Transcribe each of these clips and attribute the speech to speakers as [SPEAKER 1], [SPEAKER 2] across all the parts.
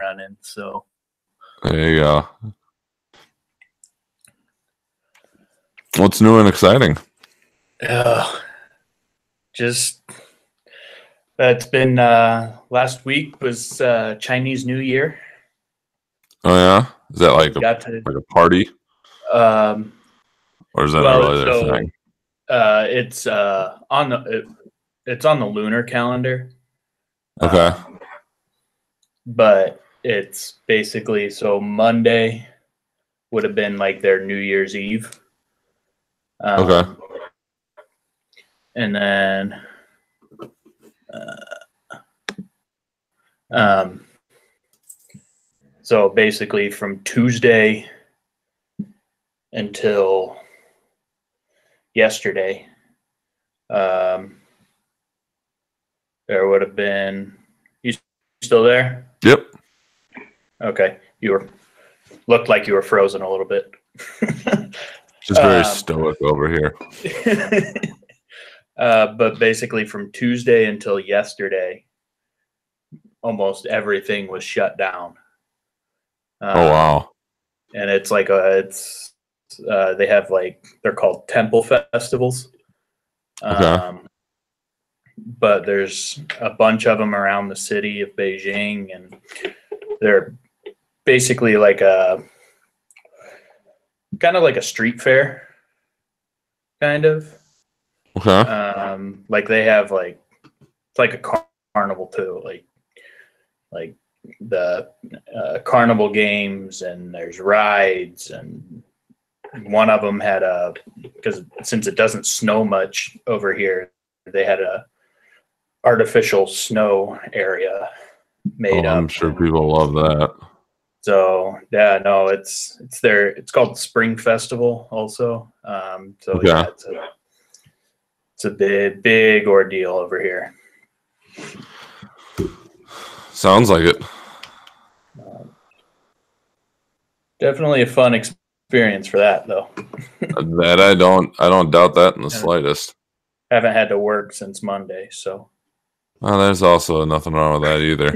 [SPEAKER 1] running. So
[SPEAKER 2] there you go. What's new and exciting?
[SPEAKER 1] Just it's been last week was Chinese New Year.
[SPEAKER 2] Oh yeah, is that like a party? Or is that not really their thing?
[SPEAKER 1] It's on the lunar calendar.
[SPEAKER 2] Okay.
[SPEAKER 1] But it's basically Monday would have been like their New Year's Eve.
[SPEAKER 2] Okay.
[SPEAKER 1] And then so basically from Tuesday until yesterday, there would have been. You still there?
[SPEAKER 2] Yep.
[SPEAKER 1] Okay. Looked like you were frozen a little bit.
[SPEAKER 2] Just very stoic over here.
[SPEAKER 1] But basically from Tuesday until yesterday, almost everything was shut down.
[SPEAKER 2] Oh wow.
[SPEAKER 1] And it's like they have they're called temple festivals.
[SPEAKER 2] Okay.
[SPEAKER 1] But there's a bunch of them around the city of Beijing, and they're basically kind of like a street fair, kind of.
[SPEAKER 2] Okay.
[SPEAKER 1] Like they have it's like a carnival too, like the carnival games, and there's rides, and one of them had because since it doesn't snow much over here, they had a artificial snow area made up.
[SPEAKER 2] I'm sure people love that.
[SPEAKER 1] So yeah, no, it's called the Spring Festival also.
[SPEAKER 2] Okay.
[SPEAKER 1] Yeah, it's a big ordeal over here.
[SPEAKER 2] Sounds like it.
[SPEAKER 1] Definitely a fun experience for that, though.
[SPEAKER 2] That I don't doubt that in the slightest.
[SPEAKER 1] Haven't had to work since Monday, so.
[SPEAKER 2] Well, there's also nothing wrong with that either.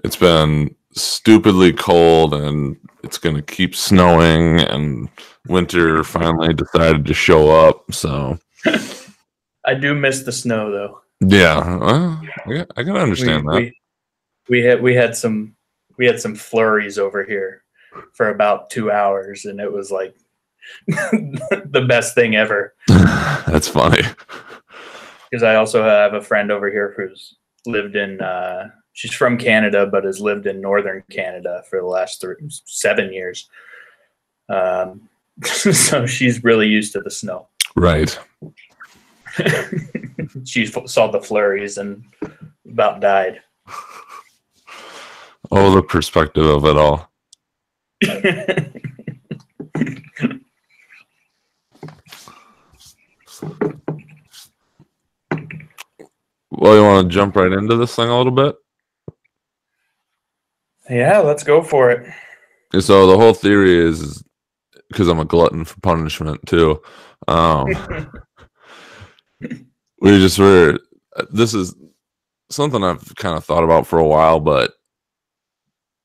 [SPEAKER 2] It's been stupidly cold, and it's going to keep snowing, and winter finally decided to show up. So
[SPEAKER 1] I do miss the snow, though.
[SPEAKER 2] Yeah, well, I can understand that.
[SPEAKER 1] We had some flurries over here for about 2 hours, and it was like the best thing ever.
[SPEAKER 2] That's funny.
[SPEAKER 1] Because I also have a friend over here who's lived in. She's from Canada, but has lived in northern Canada for the last 7 years. So she's really used to the snow.
[SPEAKER 2] Right.
[SPEAKER 1] She saw the flurries and about died.
[SPEAKER 2] Oh, the perspective of it all. Well, you want to jump right into this thing a little bit?
[SPEAKER 1] Yeah, let's go for it.
[SPEAKER 2] So the whole theory is because I'm a glutton for punishment too. This is something I've kind of thought about for a while, but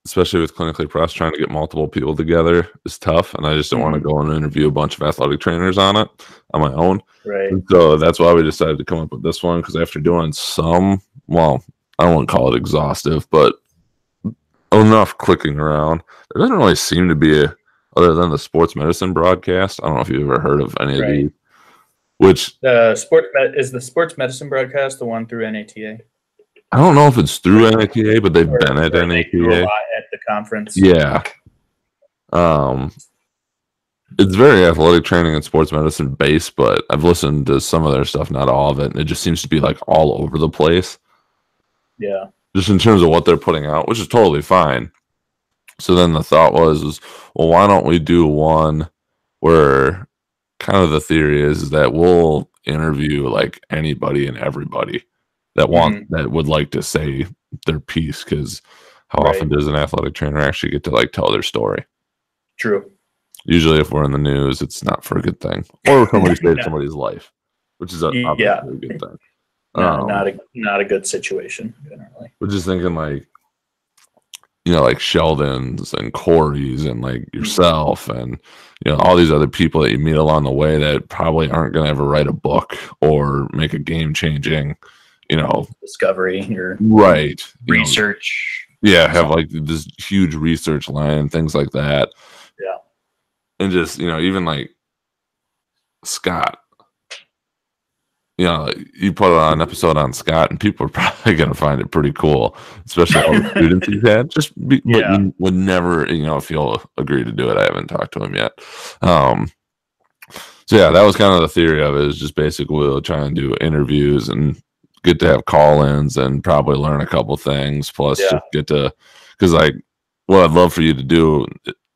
[SPEAKER 2] especially with Clinically Pressed, trying to get multiple people together is tough, and I just don't want to go and interview a bunch of athletic trainers on it on my own.
[SPEAKER 1] Right.
[SPEAKER 2] And so that's why we decided to come up with this one, because after doing some, well, I don't want to call it exhaustive, but enough clicking around, there doesn't really seem to be other than the sports medicine broadcast. I don't know if you've ever heard of any of these. Which
[SPEAKER 1] is the sports medicine broadcast the one through NATA?
[SPEAKER 2] I don't know if it's through NATA, but they've been at NATA
[SPEAKER 1] at the conference.
[SPEAKER 2] Yeah. It's very athletic training and sports medicine based, but I've listened to some of their stuff, not all of it, and it just seems to be like all over the place.
[SPEAKER 1] Yeah.
[SPEAKER 2] Just in terms of what they're putting out, which is totally fine. So then the thought was, well, why don't we do one where kind of the theory is that we'll interview like anybody and everybody that that would like to say their piece, because how often does an athletic trainer actually get to like tell their story?
[SPEAKER 1] True.
[SPEAKER 2] Usually if we're in the news, it's not for a good thing, or somebody saved somebody's life, which is obviously a good thing.
[SPEAKER 1] Not a good situation generally.
[SPEAKER 2] We're just thinking like, like Sheldon's and Corey's and like yourself and, all these other people that you meet along the way that probably aren't going to ever write a book or make a game changing,
[SPEAKER 1] discovery or
[SPEAKER 2] right.
[SPEAKER 1] Research.
[SPEAKER 2] Have like this huge research line, things like that.
[SPEAKER 1] Yeah.
[SPEAKER 2] And just, even like Scott, you put on an episode on Scott and people are probably going to find it pretty cool, especially all the students he's had. But you would never, if he'll agree to do it. I haven't talked to him yet. So yeah, that was kind of the theory of it, is just basically we'll try and do interviews and get to have call-ins and probably learn a couple things. Plus just get to, because like what I'd love for you to do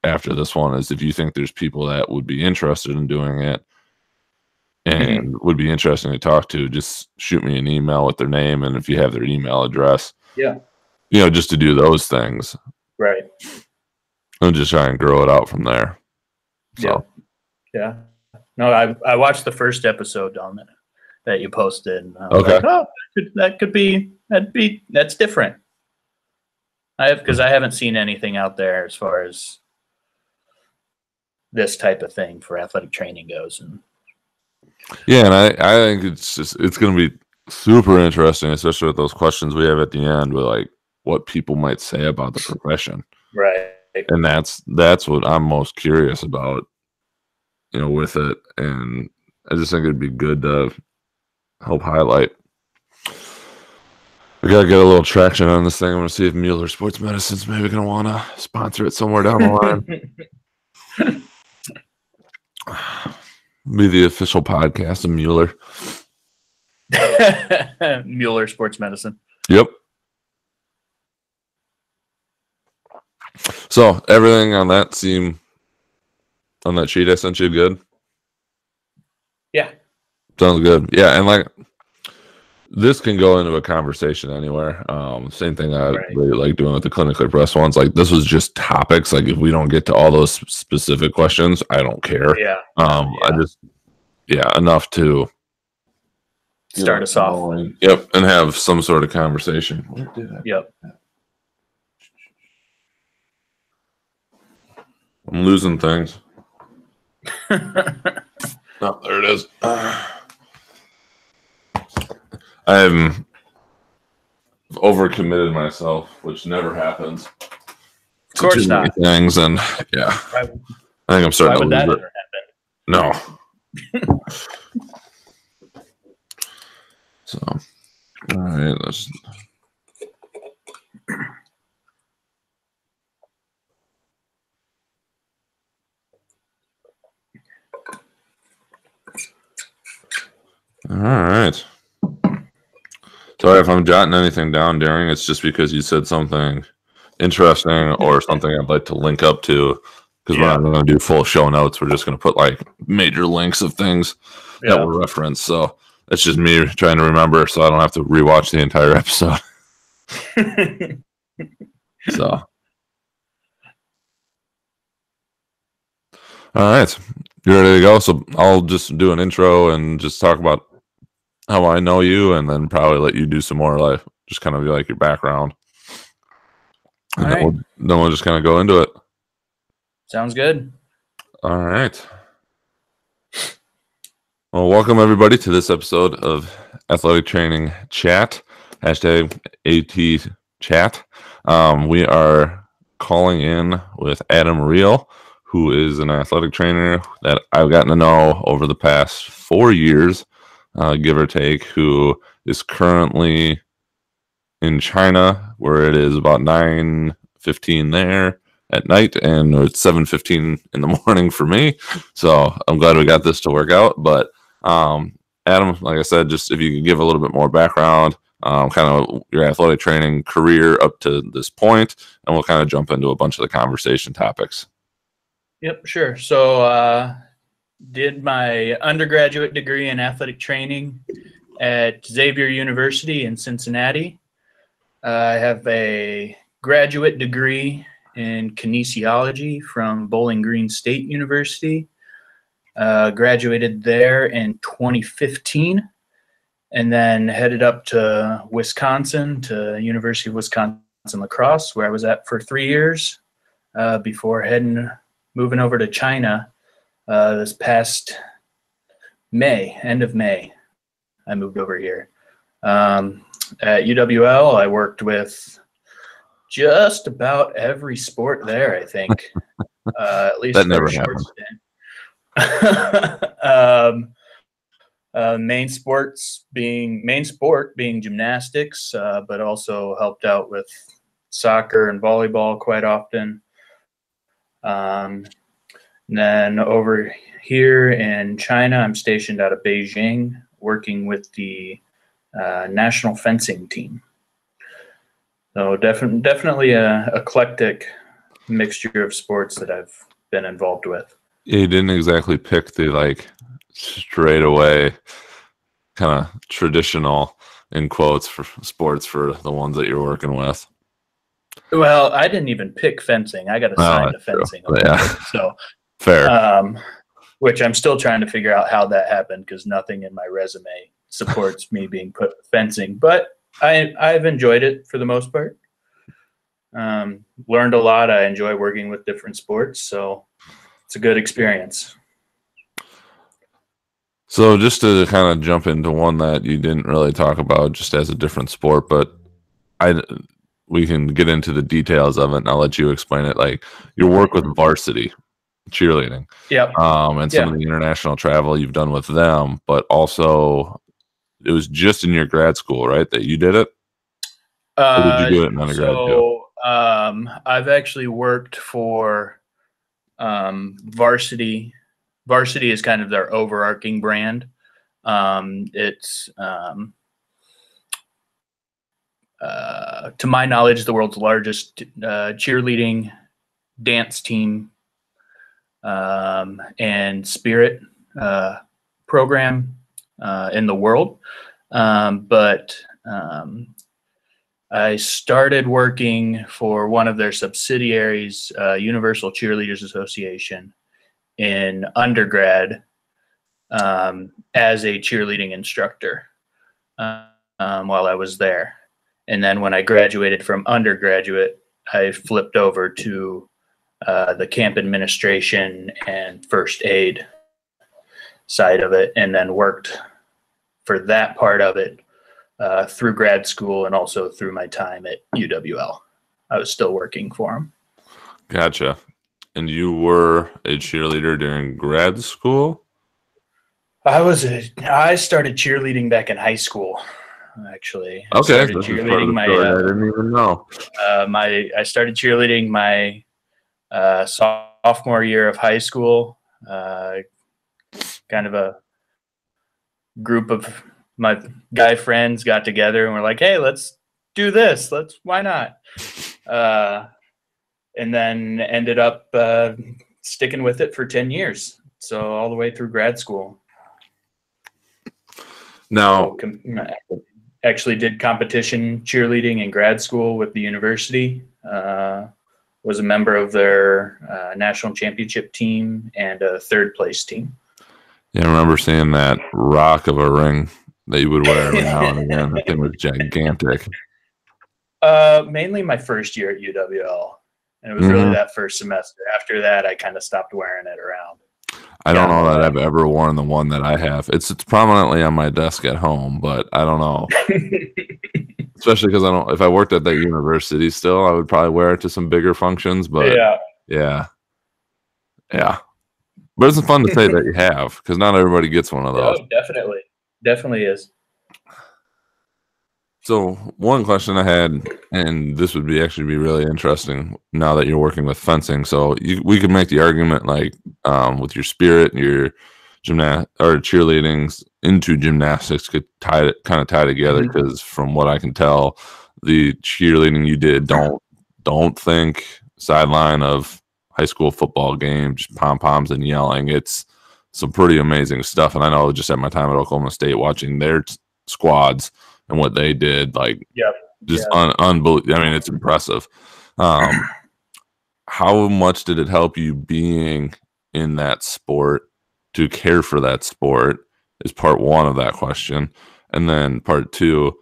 [SPEAKER 2] after this one is if you think there's people that would be interested in doing it and would be interesting to talk to, just shoot me an email with their name and if you have their email address.
[SPEAKER 1] Yeah.
[SPEAKER 2] Just to do those things.
[SPEAKER 1] Right.
[SPEAKER 2] And just try and grow it out from there. So.
[SPEAKER 1] Yeah. No, I watched the first episode on that you posted. And
[SPEAKER 2] okay.
[SPEAKER 1] Like, that's different. Because I haven't seen anything out there as far as this type of thing for athletic training goes. And
[SPEAKER 2] yeah, and I think it's going to be super interesting, especially with those questions we have at the end, with like what people might say about the profession.
[SPEAKER 1] Right.
[SPEAKER 2] And that's what I'm most curious about, with it. And I just think it'd be good to help highlight. We gotta get a little traction on this thing. I'm gonna see if Mueller Sports Medicine's maybe gonna want to sponsor it somewhere down the line. Be the official podcast of Mueller.
[SPEAKER 1] Mueller Sports Medicine.
[SPEAKER 2] Yep. So everything on that sheet I sent you good?
[SPEAKER 1] Yeah.
[SPEAKER 2] Sounds good. Yeah, and like this can go into a conversation anywhere. Same thing I really like doing with the clinically pressed ones. Like this was just topics. Like if we don't get to all those specific questions, I don't care.
[SPEAKER 1] Yeah.
[SPEAKER 2] I just enough to
[SPEAKER 1] start us off.
[SPEAKER 2] Yep, and have some sort of conversation. Where did I?
[SPEAKER 1] Yep.
[SPEAKER 2] I'm losing things. Oh, there it is. I'm overcommitted myself, which never happens.
[SPEAKER 1] Of course not.
[SPEAKER 2] Things and yeah, I think I'm starting to lose it. No. So, all right, let's. All right. Sorry if I'm jotting anything down during. It's just because you said something interesting or something I'd like to link up to. Because we're not going to do full show notes. We're just going to put like major links of things that were referenced. So it's just me trying to remember, so I don't have to rewatch the entire episode. So, all right, you ready to go? So I'll just do an intro and just talk about how I know you, and then probably let you do some more, like just kind of be like your background, and then we'll just kind of go into it.
[SPEAKER 1] Sounds good.
[SPEAKER 2] All right. Well, welcome everybody to this episode of Athletic Training Chat, hashtag AT Chat. We are calling in with Adam Reel, who is an athletic trainer that I've gotten to know over the past 4 years, give or take, who is currently in China, where it is about 9:15 there at night, and it's 7:15 in the morning for me. So I'm glad we got this to work out. But Adam, like I said, just if you could give a little bit more background, kind of your athletic training career up to this point, and we'll kind of jump into a bunch of the conversation topics.
[SPEAKER 1] Yep, sure. So did my undergraduate degree in athletic training at Xavier University in Cincinnati. I have a graduate degree in kinesiology from Bowling Green State University. Graduated there in 2015. and then headed up to Wisconsin, to University of Wisconsin La Crosse, where I was at for 3 years before moving over to China this past May, end of May. I moved over here. At UWL, I worked with just about every sport there, I think. At least
[SPEAKER 2] That
[SPEAKER 1] for
[SPEAKER 2] never
[SPEAKER 1] a short
[SPEAKER 2] happened.
[SPEAKER 1] stint. Main sport being gymnastics, but also helped out with soccer and volleyball quite often. Then over here in China, I'm stationed out of Beijing, working with the national fencing team. So definitely a eclectic mixture of sports that I've been involved with.
[SPEAKER 2] You didn't exactly pick the like straight away kind of traditional in quotes for sports for the ones that you're working with.
[SPEAKER 1] Well, I didn't even pick fencing. I got assigned to fencing. So
[SPEAKER 2] fair.
[SPEAKER 1] Which I'm still trying to figure out how that happened, because nothing in my resume supports me being put fencing. But I've enjoyed it for the most part. Learned a lot. I enjoy working with different sports, so it's a good experience.
[SPEAKER 2] So just to kind of jump into one that you didn't really talk about just as a different sport, but we can get into the details of it, and I'll let you explain it. Like your work with varsity cheerleading, and some of the international travel you've done with them, but also it was just in your grad school, right, that you did it? Or did you do it in undergrad too?
[SPEAKER 1] I've actually worked for Varsity. Varsity is kind of their overarching brand. It's to my knowledge, the world's largest cheerleading dance team and spirit program in the world. But I started working for one of their subsidiaries, Universal Cheerleaders Association, in undergrad as a cheerleading instructor while I was there. And then when I graduated from undergraduate, I flipped over to the camp administration and first aid side of it, and then worked for that part of it through grad school and also through my time at UWL. I was still working for them.
[SPEAKER 2] Gotcha. And you were a cheerleader during grad school?
[SPEAKER 1] I started cheerleading back in high school, actually.
[SPEAKER 2] Okay.
[SPEAKER 1] I didn't
[SPEAKER 2] even know.
[SPEAKER 1] I started cheerleading my sophomore year of high school. Kind of a group of my guy friends got together and we're like, hey, let's do this. Why not? And then ended up sticking with it for 10 years. So all the way through grad school.
[SPEAKER 2] Now,
[SPEAKER 1] actually did competition cheerleading in grad school with the university. Was a member of their national championship team and a third place team.
[SPEAKER 2] Yeah, I remember seeing that rock of a ring that you would wear every now and again. That thing was gigantic.
[SPEAKER 1] Mainly my first year at UWL. And it was really that first semester. After that, I kind of stopped wearing it around.
[SPEAKER 2] I don't know that I've ever worn the one that I have. It's prominently on my desk at home, but I don't know. Especially because if I worked at that university still, I would probably wear it to some bigger functions. But yeah. But it's fun to say that you have, because not everybody gets one of those.
[SPEAKER 1] Oh, definitely is.
[SPEAKER 2] So one question I had, and this would actually be really interesting now that you're working with fencing. So we could make the argument like with your spirit and your cheerleading into gymnastics could tie together, because from what I can tell, the cheerleading you did don't think sideline of high school football game, just pom-poms and yelling. It's some pretty amazing stuff. And I know just at my time at Oklahoma State watching their squads and what they did, unbelievable. I mean, it's impressive. How much did it help you being in that sport to care for that sport is part one of that question. And then part two,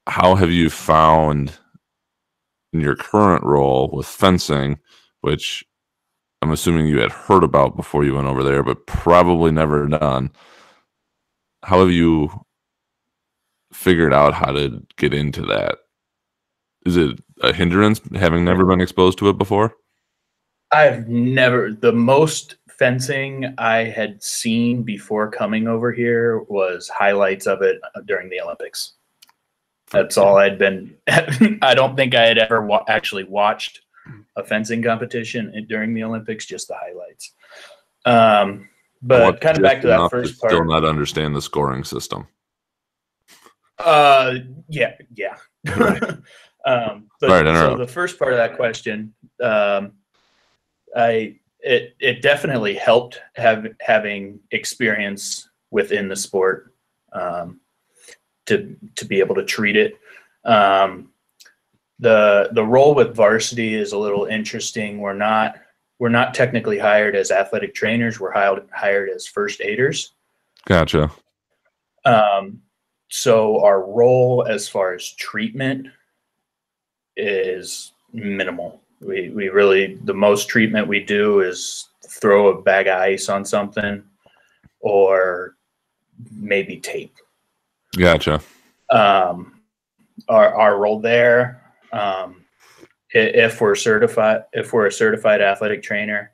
[SPEAKER 2] how have you found in your current role with fencing, which I'm assuming you had heard about before you went over there, but probably never done. How have you figured out how to get into that? Is it a hindrance having never been exposed to it before?
[SPEAKER 1] The most fencing I had seen before coming over here was highlights of it during the Olympics. That's all I'd been. I don't think I had ever actually watched a fencing competition during the Olympics, just the highlights. But kind of back to that first part.
[SPEAKER 2] Still not understand the scoring system.
[SPEAKER 1] Yeah.
[SPEAKER 2] Right.
[SPEAKER 1] So the first part of that question, it definitely helped having experience within the sport to be able to treat it. The role with varsity is a little interesting. We're not technically hired as athletic trainers. We're hired as first aiders.
[SPEAKER 2] Gotcha.
[SPEAKER 1] So our role as far as treatment is minimal. We really, the most treatment we do is throw a bag of ice on something or maybe tape.
[SPEAKER 2] Gotcha.
[SPEAKER 1] Our role there, if we're a certified athletic trainer,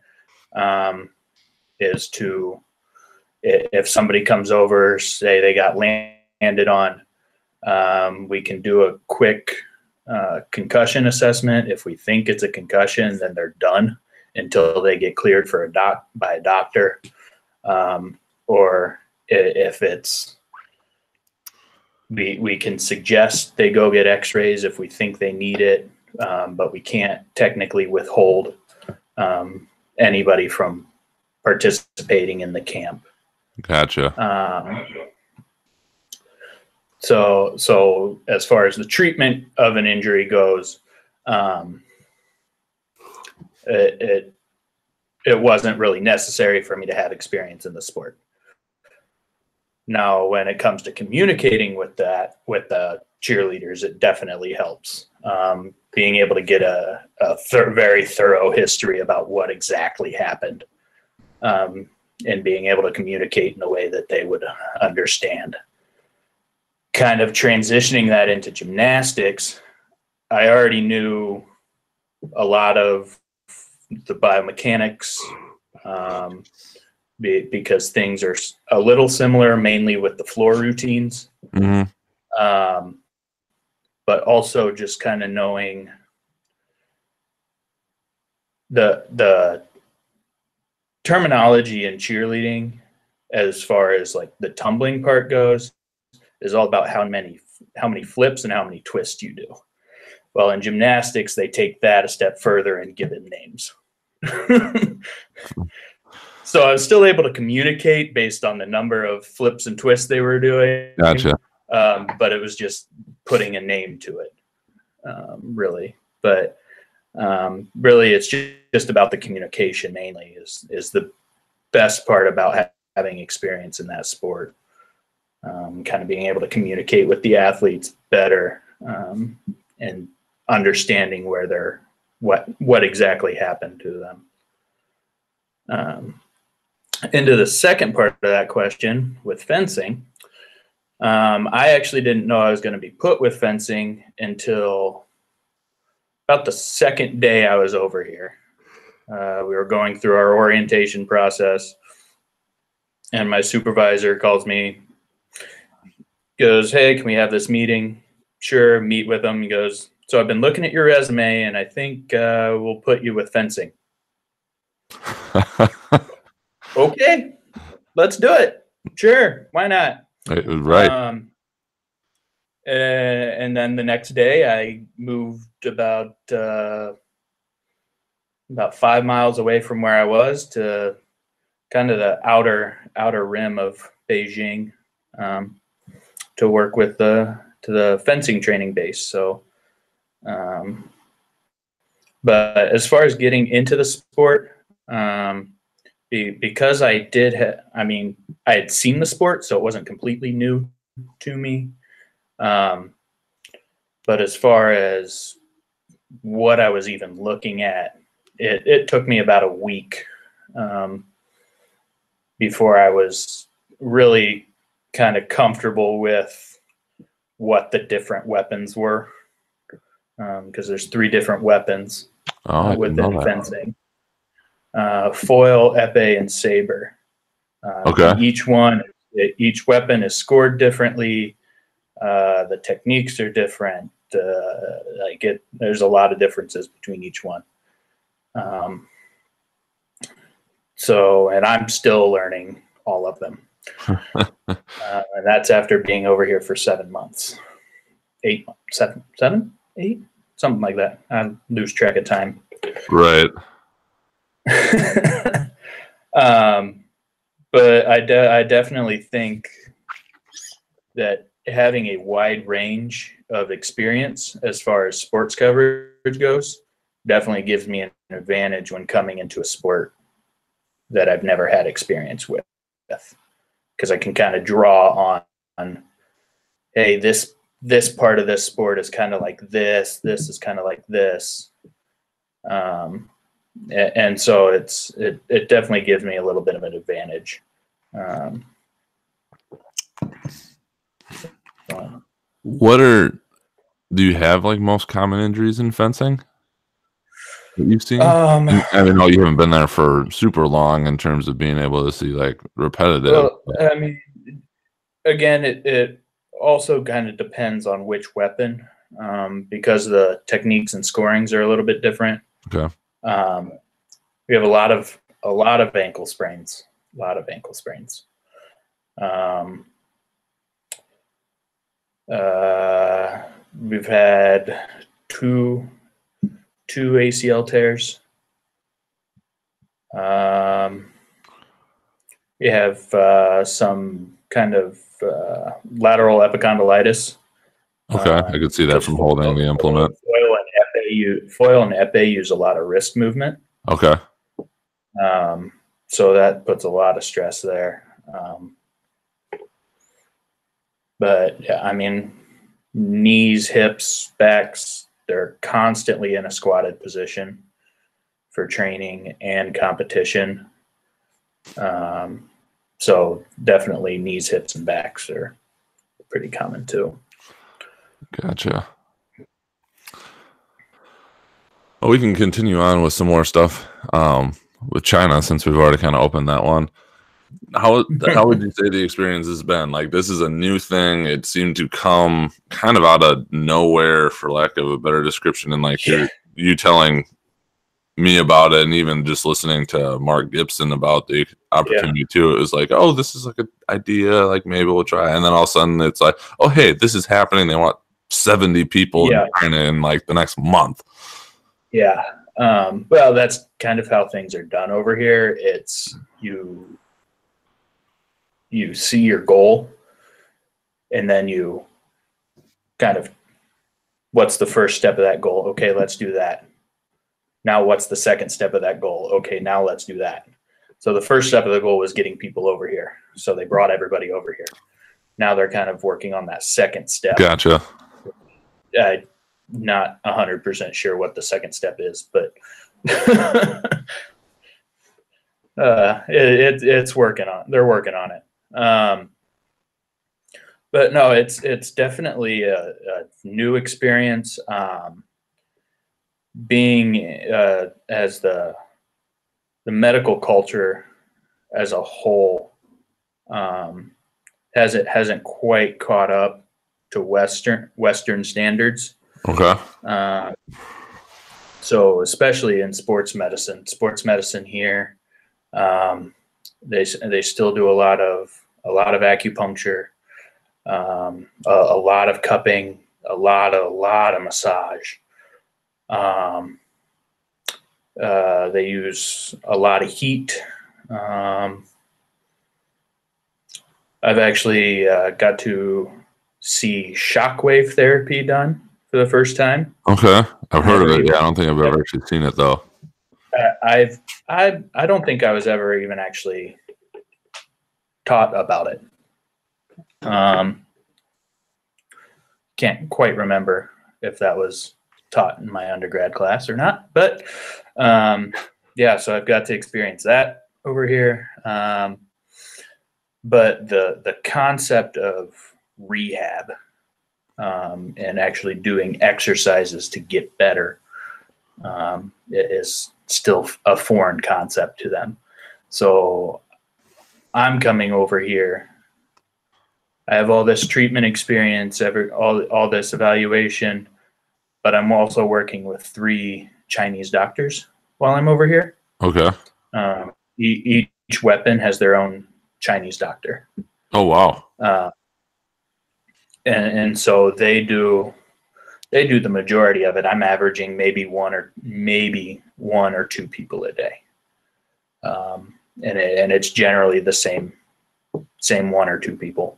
[SPEAKER 1] is to, if somebody comes over, say they got landed on, we can do a quick concussion assessment. If we think it's a concussion, then they're done until they get cleared for by a doctor. Or if it's, we can suggest they go get x-rays if we think they need it, but we can't technically withhold anybody from participating in the camp.
[SPEAKER 2] Gotcha.
[SPEAKER 1] So as far as the treatment of an injury goes, it wasn't really necessary for me to have experience in the sport. Now, when it comes to communicating with the cheerleaders, it definitely helps. Being able to get a very thorough history about what exactly happened, and being able to communicate in a way that they would understand. Kind of transitioning that into gymnastics, I already knew a lot of the biomechanics, because things are a little similar, mainly with the floor routines.
[SPEAKER 2] Mm-hmm.
[SPEAKER 1] But also just kind of knowing the terminology in cheerleading as far as like the tumbling part goes is all about how many flips and how many twists you do. Well, in gymnastics, they take that a step further and give it names. So I was still able to communicate based on the number of flips and twists they were doing.
[SPEAKER 2] Gotcha.
[SPEAKER 1] But it was just putting a name to it, really. But really, it's just about the communication mainly is the best part about having experience in that sport. Kind of being able to communicate with the athletes better, and understanding where what exactly happened to them. Into the second part of that question with fencing, I actually didn't know I was going to be put with fencing until about the second day I was over here. We were going through our orientation process, and my supervisor calls me, goes, "Hey, can we have this meeting?" Sure, meet with him. He goes, "So I've been looking at your resume, and I think we'll put you with fencing." Okay, let's do it. Sure, why not?
[SPEAKER 2] Right.
[SPEAKER 1] And then the next day, I moved about 5 miles away from where I was to kind of the outer rim of Beijing, to work with the fencing training base. So, but as far as getting into the sport, because I had seen the sport, so it wasn't completely new to me. But as far as what I was even looking at, it took me about a week before I was really kind of comfortable with what the different weapons were, because there's 3 different weapons within fencing: foil, epee, and saber.
[SPEAKER 2] Okay.
[SPEAKER 1] Each weapon is scored differently. The techniques are different. There's a lot of differences between each one. And I'm still learning all of them. And that's after being over here for 7 months, 8 months, 7, 8, something like that. I lose track of time.
[SPEAKER 2] Right.
[SPEAKER 1] But I definitely think that having a wide range of experience as far as sports coverage goes definitely gives me an advantage when coming into a sport that I've never had experience with, because I can kind of draw on, hey, this part of this sport is kind of like this is kind of like this. And so it definitely gives me a little bit of an advantage.
[SPEAKER 2] Do you have like most common injuries in fencing that you've seen? I know you haven't been there for super long in terms of being able to see like repetitive.
[SPEAKER 1] Well, I mean, again, it also kind of depends on which weapon, because the techniques and scorings are a little bit different.
[SPEAKER 2] Okay.
[SPEAKER 1] We have a lot of ankle sprains. We've had two ACL tears. We have some kind of lateral epicondylitis.
[SPEAKER 2] Okay, I could see that from holding the implement.
[SPEAKER 1] Foil and epee use a lot of wrist movement.
[SPEAKER 2] Okay.
[SPEAKER 1] So that puts a lot of stress there. But yeah, I mean, knees, hips, backs, they're constantly in a squatted position for training and competition. So definitely knees, hips, and backs are pretty common too.
[SPEAKER 2] Gotcha. Well, we can continue on with some more stuff with China, since we've already kind of opened that one. How would you say the experience has been? Like, this is a new thing. It seemed to come kind of out of nowhere, for lack of a better description. And like you telling me about it, and even just listening to Mark Gibson about the opportunity too, it was like, oh, this is like an idea. Like, maybe we'll try. And then all of a sudden it's like, oh, hey, this is happening. They want 70 people in China in like the next month.
[SPEAKER 1] Yeah. Well, that's kind of how things are done over here. It's you see your goal, and then you kind of, what's the first step of that goal? Okay, let's do that. Now what's the second step of that goal? Okay, now let's do that. So the first step of the goal was getting people over here. So they brought everybody over here. Now they're kind of working on that second step.
[SPEAKER 2] Gotcha.
[SPEAKER 1] Not 100% sure what the second step is, but it's working on. They're working on it. But no, it's definitely a new experience. Being as the medical culture as a whole hasn't quite caught up to Western standards.
[SPEAKER 2] Okay.
[SPEAKER 1] So especially in sports medicine here, they still do a lot of acupuncture, a lot of cupping, a lot of massage. They use a lot of heat. I've actually got to see shockwave therapy done for the first time.
[SPEAKER 2] Okay, I've heard of it. Yeah, I don't think I've ever actually seen it though.
[SPEAKER 1] I don't think I was ever even actually taught about it. can't quite remember if that was taught in my undergrad class or not, but yeah, so I've got to experience that over here. But the concept of rehab and actually doing exercises to get better is still a foreign concept to them. So I'm coming over here. I have all this treatment experience, all this evaluation, but I'm also working with 3 Chinese doctors while I'm over here.
[SPEAKER 2] Okay.
[SPEAKER 1] Each weapon has their own Chinese doctor.
[SPEAKER 2] Oh wow.
[SPEAKER 1] And so they do the majority of it. I'm averaging maybe one or two people a day, and it's generally the same 1 or 2 people.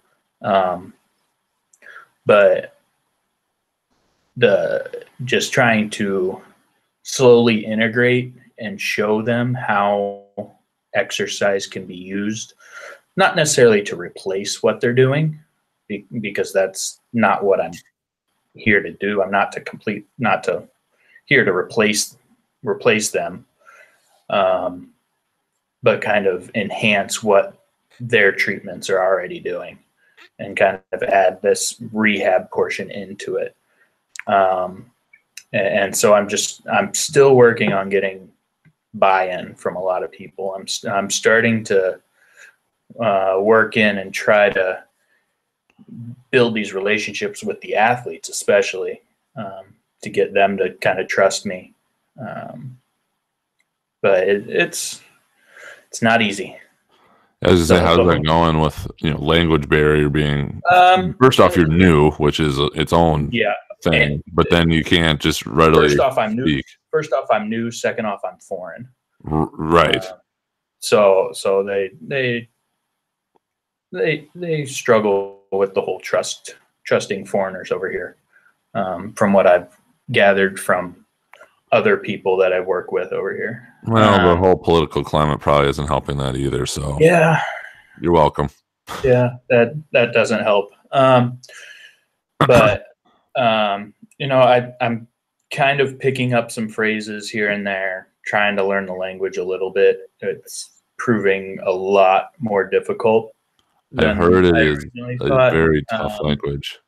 [SPEAKER 1] But just trying to slowly integrate and show them how exercise can be used, not necessarily to replace what they're doing, because that's not what I'm here to do. I'm not here to replace them, but kind of enhance what their treatments are already doing and kind of add this rehab portion into it. And so I'm still working on getting buy-in from a lot of people. I'm starting to work in and try to build these relationships with the athletes, especially to get them to kind of trust me. But it's not easy.
[SPEAKER 2] I was gonna say, how's that going with language barrier being? First off, you're new, which is its own thing, but then you can't just readily.
[SPEAKER 1] First off, I'm new. Second off, I'm foreign.
[SPEAKER 2] Right.
[SPEAKER 1] So they struggle with the whole trusting foreigners over here, from what I've gathered from other people that I work with over here.
[SPEAKER 2] Well, the whole political climate probably isn't helping that either. So
[SPEAKER 1] yeah,
[SPEAKER 2] you're welcome.
[SPEAKER 1] Yeah, that doesn't help. But I'm kind of picking up some phrases here and there, trying to learn the language a little bit. It's proving a lot more difficult.
[SPEAKER 2] I've heard it is a very tough language.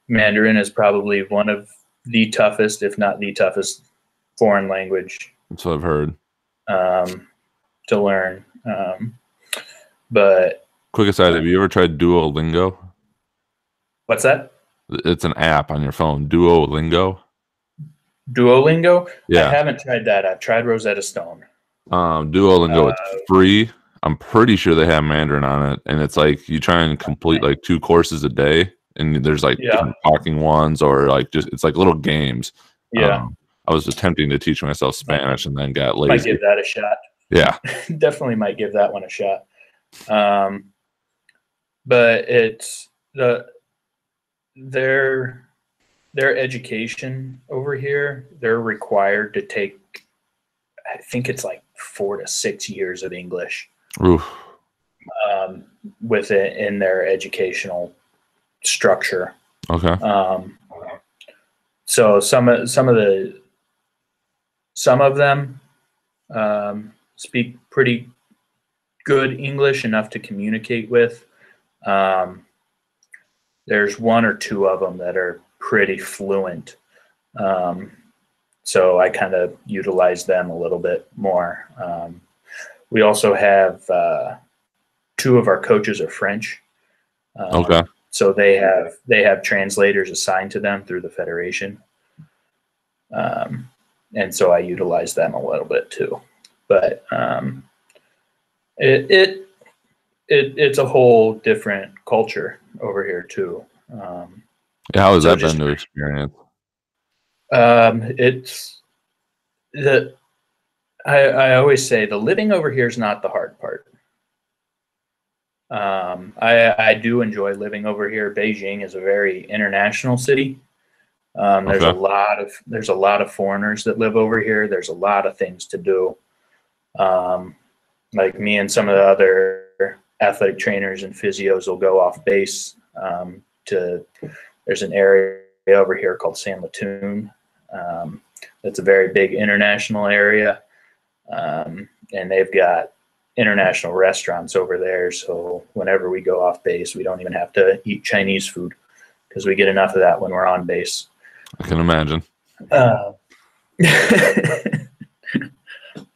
[SPEAKER 1] Mandarin is probably one of the toughest, if not the toughest, foreign language.
[SPEAKER 2] That's what I've heard.
[SPEAKER 1] To learn. But
[SPEAKER 2] quick aside, have you ever tried Duolingo?
[SPEAKER 1] What's that?
[SPEAKER 2] It's an app on your phone. Duolingo.
[SPEAKER 1] Yeah. I haven't tried that. I've tried Rosetta Stone.
[SPEAKER 2] Duolingo, it's free. I'm pretty sure they have Mandarin on it, and it's like you try and complete like 2 courses a day, and there's like different talking ones, or like just it's like little games.
[SPEAKER 1] Yeah.
[SPEAKER 2] I was attempting to teach myself Spanish and then got lazy.
[SPEAKER 1] Might give that a shot.
[SPEAKER 2] Yeah.
[SPEAKER 1] Definitely might give that one a shot. But it's their education over here, they're required to take, I think it's like 4 to 6 years of English.
[SPEAKER 2] Oof.
[SPEAKER 1] With it in their educational structure.
[SPEAKER 2] Okay.
[SPEAKER 1] So some of them speak pretty good English, enough to communicate with. There's 1 or 2 of them that are pretty fluent. So I kind of utilize them a little bit more. We also have 2 of our coaches are French.
[SPEAKER 2] Okay.
[SPEAKER 1] So they have translators assigned to them through the federation. And so I utilize them a little bit too. But it's a whole different culture over here too.
[SPEAKER 2] How has that been to experience?
[SPEAKER 1] It's I always say the living over here is not the hard part. I do enjoy living over here. Beijing is a very international city. There's a lot of foreigners that live over here. There's a lot of things to do. Like me and some of the other athletic trainers and physios will go off base to There's an area over here called San Latun. It's a very big international area, and they've got international restaurants over there. So whenever we go off base, we don't even have to eat Chinese food because we get enough of that when we're on base.
[SPEAKER 2] I can imagine.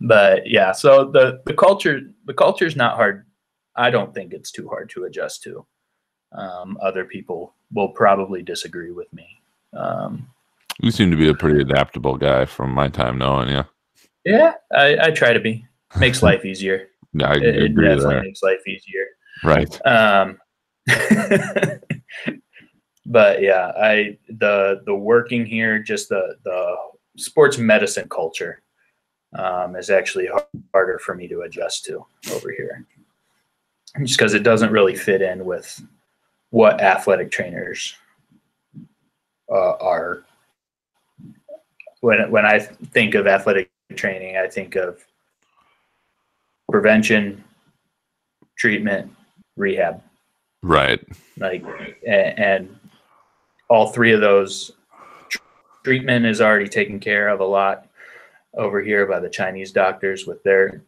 [SPEAKER 1] But yeah, so the culture is not hard. I don't think it's too hard to adjust to. Other people will probably disagree with me.
[SPEAKER 2] You seem to be a pretty adaptable guy from my time knowing you.
[SPEAKER 1] Yeah, I try to be. Makes life easier.
[SPEAKER 2] Yeah,
[SPEAKER 1] It definitely makes life easier.
[SPEAKER 2] Right.
[SPEAKER 1] But yeah, the working here, just the sports medicine culture is actually harder for me to adjust to over here. Just because it doesn't really fit in with what athletic trainers are. When I think of athletic training, I think of prevention, treatment, rehab.
[SPEAKER 2] Right.
[SPEAKER 1] Like, and all three of those, treatment is already taken care of a lot over here by the Chinese doctors with their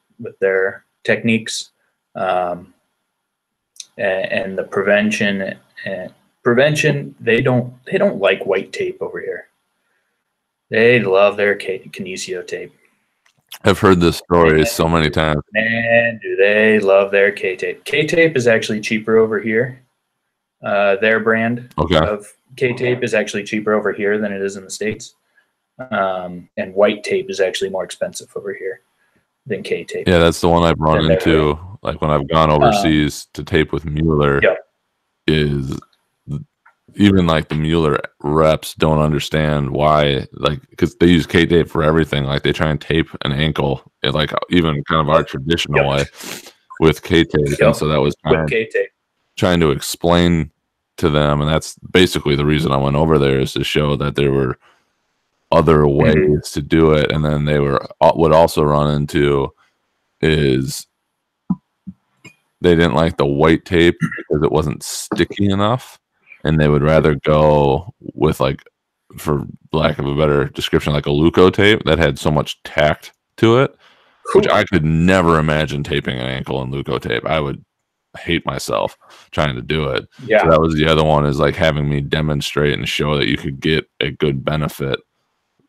[SPEAKER 1] techniques, and the prevention they don't like white tape over here. They love their kinesio tape.
[SPEAKER 2] I've heard this story so many times.
[SPEAKER 1] Man, do they love their K-tape. K-tape is actually cheaper over here. Their brand of K-tape is actually cheaper over here than it is in the States. And white tape is actually more expensive over here than K-tape.
[SPEAKER 2] Yeah, that's the one I've run into. Like when I've gone overseas to tape with Mueller, is even like the Mueller reps don't understand why, like, because they use K-tape for everything. Like they try and tape an ankle, like even kind of our traditional way with K-tape. And so that was trying to explain to them. And that's basically the reason I went over there, is to show that there were other ways to do it. And then they would also run into is they didn't like the white tape because it wasn't sticky enough. And they would rather go with, like, for lack of a better description, like a Leuco tape that had so much tact to it, which I could never imagine taping an ankle in Leuco tape. I would hate myself trying to do it.
[SPEAKER 1] Yeah.
[SPEAKER 2] So that was the other one, is like having me demonstrate and show that you could get a good benefit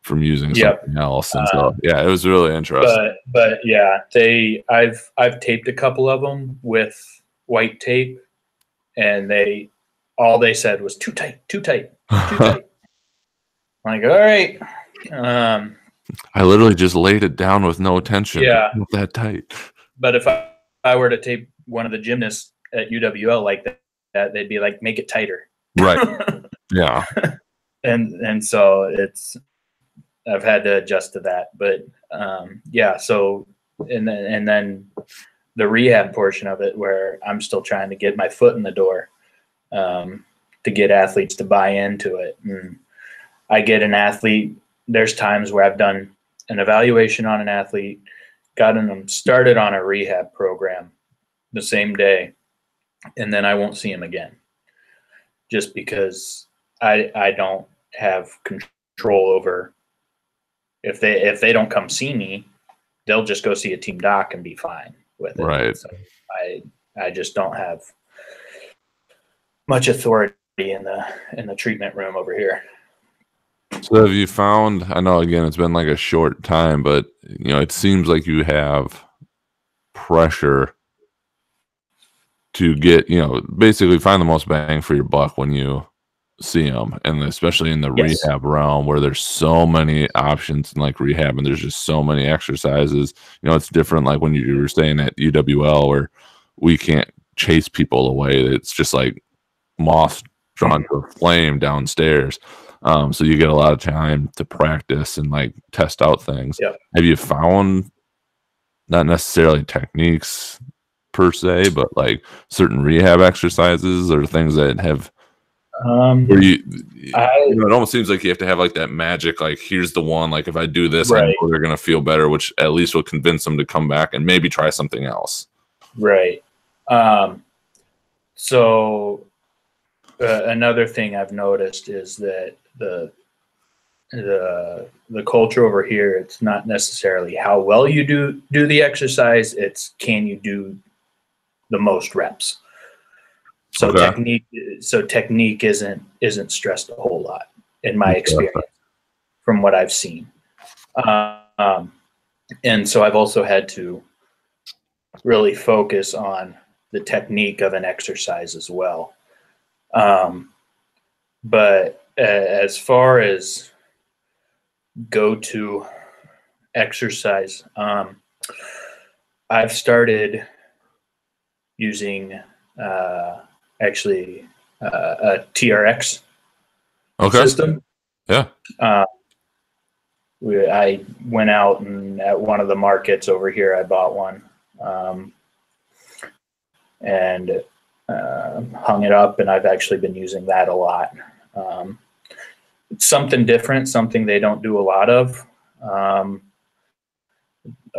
[SPEAKER 2] from using something else. And so, yeah, it was really interesting.
[SPEAKER 1] But yeah, I've taped a couple of them with white tape, and all they said was too tight. I'm like, all right.
[SPEAKER 2] I literally just laid it down with no tension.
[SPEAKER 1] Yeah.
[SPEAKER 2] Not that tight.
[SPEAKER 1] But if I were to tape one of the gymnasts at UWL like that, they'd be like, make it tighter.
[SPEAKER 2] Right. Yeah.
[SPEAKER 1] And so I've had to adjust to that. But yeah, so and then the rehab portion of it, where I'm still trying to get my foot in the door. To get athletes to buy into it. And I get an athlete, there's times where I've done an evaluation on an athlete, gotten them started on a rehab program the same day, and then I won't see him again, just because I don't have control over if they don't come see me, they'll just go see a team doc and be fine with it.
[SPEAKER 2] Right.
[SPEAKER 1] So I just don't have much authority in the treatment room over here.
[SPEAKER 2] So have you found, I know again it's been like a short time, but it seems like you have pressure to get, basically find the most bang for your buck when you see them, and especially in the rehab realm, where there's so many options in like rehab, and there's just so many exercises. It's different like when you were staying at UWL, where we can't chase people away. It's just like moth drawn to a flame downstairs. So you get a lot of time to practice and like test out things.
[SPEAKER 1] Yep.
[SPEAKER 2] Have you found, not necessarily techniques per se, but like certain rehab exercises or things that have where it almost seems like you have to have like that magic, like here's the one, like if I do this, I know they're going to feel better, which at least will convince them to come back and maybe try something else.
[SPEAKER 1] Right. So another thing I've noticed is that the culture over here, it's not necessarily how well you do the exercise, it's can you do the most reps. So
[SPEAKER 2] Okay.
[SPEAKER 1] technique isn't stressed a whole lot in my experience from what I've seen. And so I've also had to really focus on the technique of an exercise as well. But as far as go-to exercise, I've started using actually a TRX system.
[SPEAKER 2] Yeah.
[SPEAKER 1] I went out and at one of the markets over here, I bought one and hung it up, and I've actually been using that a lot. It's something different, something they don't do a lot of. A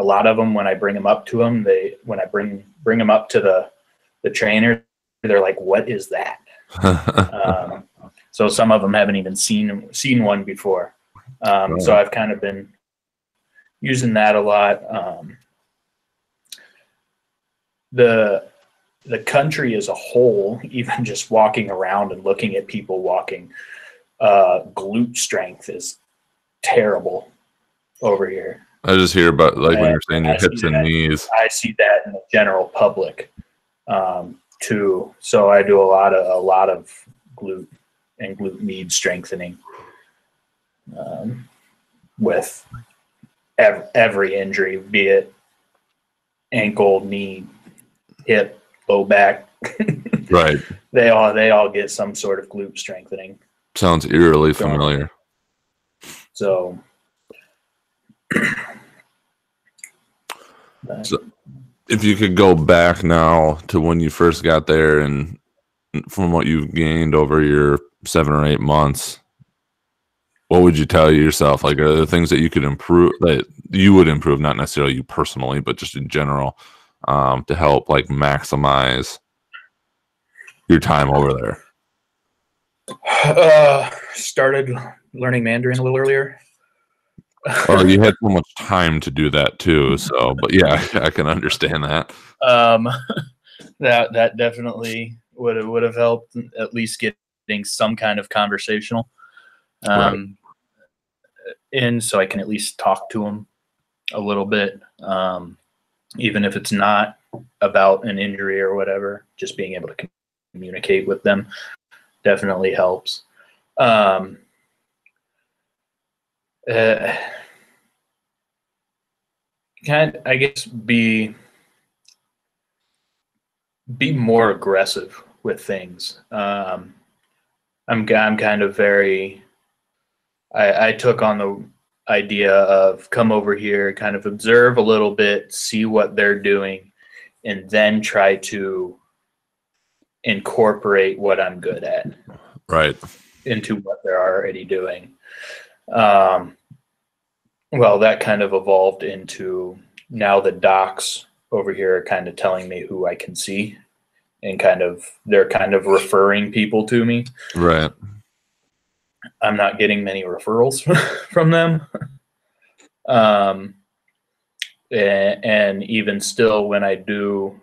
[SPEAKER 1] lot of them, when I bring them up to them, when I bring them up to the trainer, they're like, "What is that?" So some of them haven't even seen one before. So I've kind of been using that a lot. The country as a whole, even just walking around and looking at people walking, glute strength is terrible over here.
[SPEAKER 2] I just hear about, like, when you're saying your hips and knees.
[SPEAKER 1] I see that in the general public too. So I do a lot of glute and glute med strengthening with every injury, be it ankle, knee, hip, low back.
[SPEAKER 2] Right.
[SPEAKER 1] They all get some sort of glute strengthening.
[SPEAKER 2] Sounds eerily familiar.
[SPEAKER 1] So
[SPEAKER 2] if you could go back now to when you first got there, and from what you've gained over your 7 or 8 months, what would you tell yourself? Like, are there things that you could improve, that you would improve, not necessarily you personally, but just in general, to help like maximize your time over there?
[SPEAKER 1] Started learning Mandarin a little earlier.
[SPEAKER 2] Well, you had so much time to do that too. So, but yeah, I can understand that.
[SPEAKER 1] That definitely would have helped, at least getting some kind of conversational.
[SPEAKER 2] Right.
[SPEAKER 1] And so I can at least talk to them a little bit, even if it's not about an injury or whatever. Just being able to communicate with them definitely helps. I guess be more aggressive with things. I'm kind of very. I took on the idea of come over here, kind of observe a little bit, see what they're doing, and then try to incorporate what I'm good at,
[SPEAKER 2] right,
[SPEAKER 1] into what they're already doing. Well, that kind of evolved into now the docs over here are kind of telling me who I can see, and they're kind of referring people to me.
[SPEAKER 2] Right.
[SPEAKER 1] I'm not getting many referrals from them. And even still, when I do